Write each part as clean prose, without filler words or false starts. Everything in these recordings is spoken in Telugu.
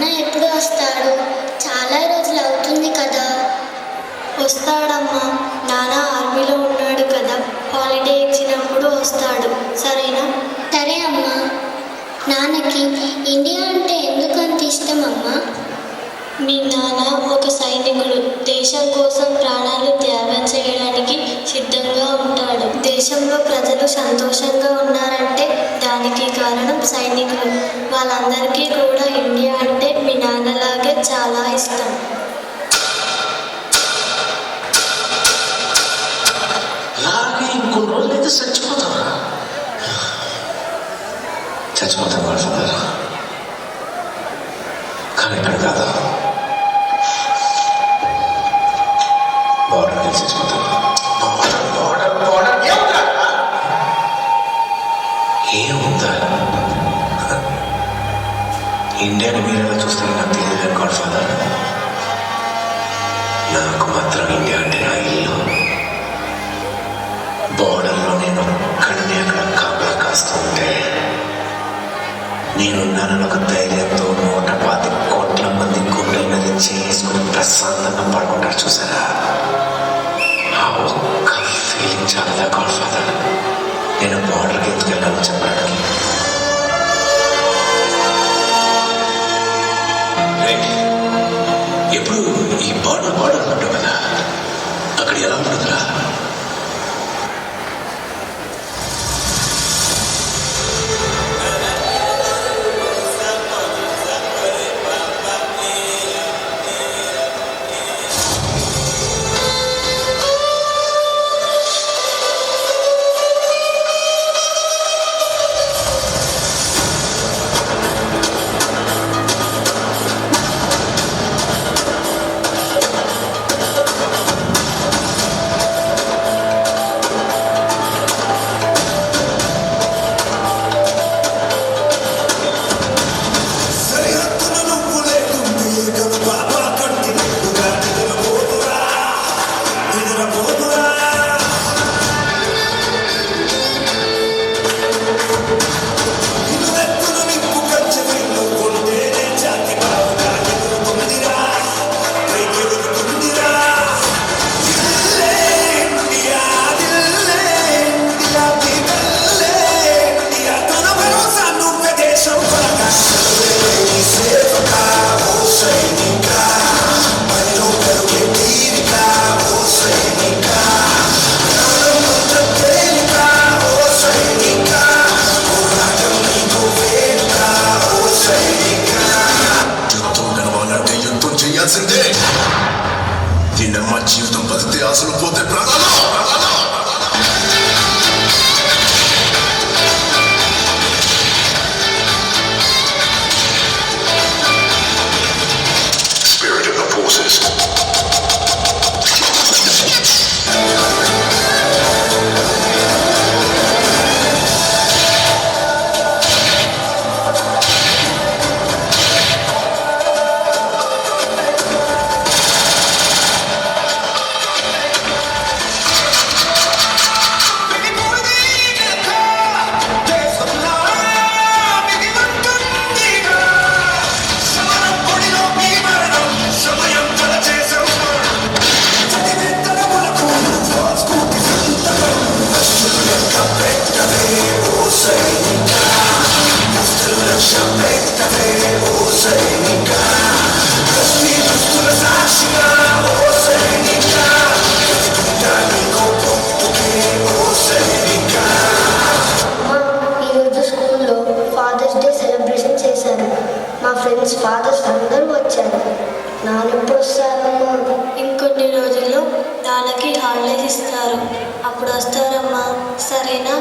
నాన్న ఎప్పుడు వస్తాడు? చాలా రోజులు అవుతుంది కదా. వస్తాడమ్మా, నాన్న ఆర్మీలో ఉన్నాడు కదా, హాలిడే ఇచ్చినప్పుడు వస్తాడు. సరేనా? సరే అమ్మా. నాన్నకి ఇండియా అంటే ఎందుకంత ఇష్టం అమ్మా? మీ నాన్న ఒక సైనికుడు. దేశం కోసం ప్రాణాలు త్యాగం చేయడానికి సిద్ధంగా ఉంటాడు. దేశంలో ప్రజలు సంతోషంగా ఉన్నారంటే దానికి కారణం సైనికులు. వాళ్ళందరికీ కూడా ఇండియా అంటే మీ నాన్నలాగే చాలా ఇష్టం. ఇంకొన్ని రోజులైతే చచ్చిపోతావా? చచ్చిపోతాను వాళ్ళ ఫాదర్, కానీ ఇక్కడ కాదు, బార్డర్ కలిసి చచ్చిపోతాను. ఏముందా? ఇండియాని మీరు ఎలా చూస్తారో నాకు తెలియదు గాడ్ ఫాదర్. నాకు మాత్రం ఇండియా అంటే నా ఇల్లు. బోర్డర్లో నేను ఒక్కడిని అక్కడ కాపలా కాస్తుంటే నేనున్నానని ఒక ధైర్యంతో 125 కోట్ల మంది గుండెల మీద చేసుకుని ప్రశాంతంగా పడుకుంటారు చూసారా? ఆ ఒక్క ఫీలింగ్ చాలా గాడ్ ఫాదర్. నేను బోర్డర్కి ఎందుకు వెళ్ళాలో చెప్పడానికి. ఎప్పుడు ఈ బోర్డర్ అంటావు కదా, అక్కడ ఎలా ఉంటుందిరా? దీన్నమ్మ జీవితం బతితే అసలు పోతే ప్రాణాలు. Spirit of the forces. మా ఫ్రెండ్స్ ఫాదర్స్ అందరూ వచ్చారు. నాన్న ఎప్పుడు వస్తారమ్మా? ఇంకొన్ని రోజుల్లో నాన్నకి హాలిడేస్ ఇస్తారు, అప్పుడు వస్తారమ్మా. సరేనా?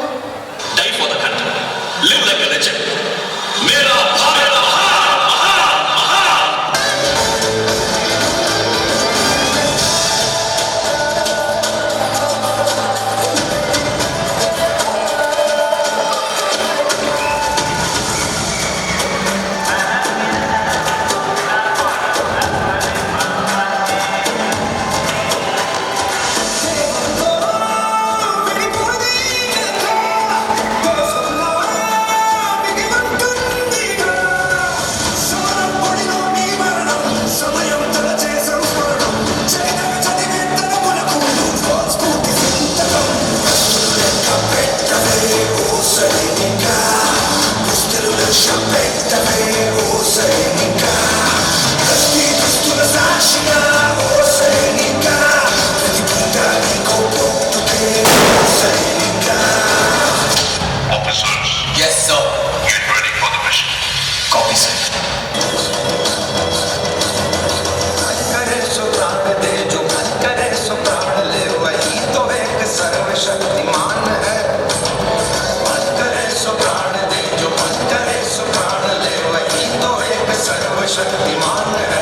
शक्तिमान है,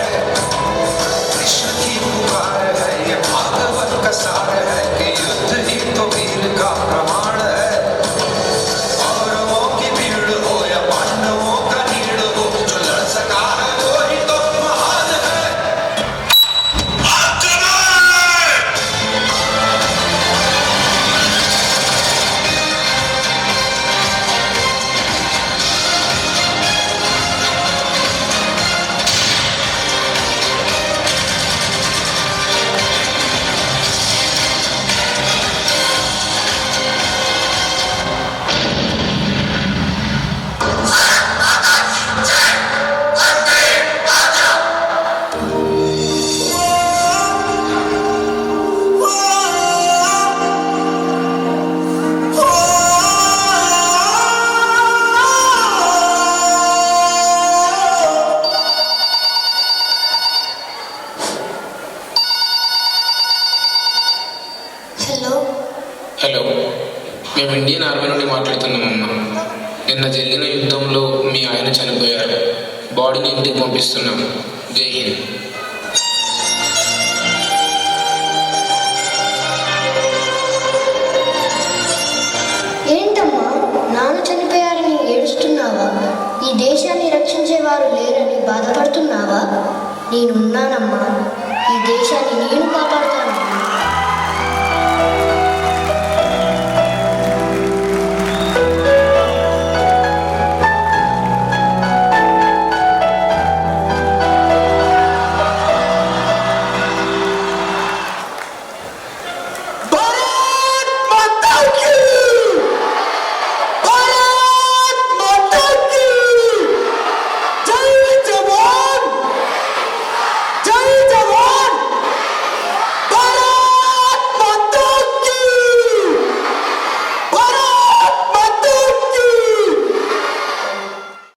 कृष्ण की पुकार है, ये भागवत का सार है कि युद्ध ही तो वीर का प्रमाण है। कौरवों की भीड़ हो या पांडवों का नीड़ हो, जो लड़ सका है वो ही तो महान है। హలో, హలో, మేము ఇండియన్ ఆర్మీ నుండి మాట్లాడుతున్నామమ్మా. నిన్న జరిగిన యుద్ధంలో మీ ఆయన చనిపోయారు. బాడీని ఇంటికి పంపిస్తున్నాం. జై హింద్. ఏంటమ్మా నాన్న చనిపోయారని ఏడుస్తున్నావా? ఈ దేశాన్ని రక్షించేవారు లేరని బాధపడుతున్నావా? నేనున్నానమ్మా, ఈ దేశాన్ని నేను కాపాడుతాను.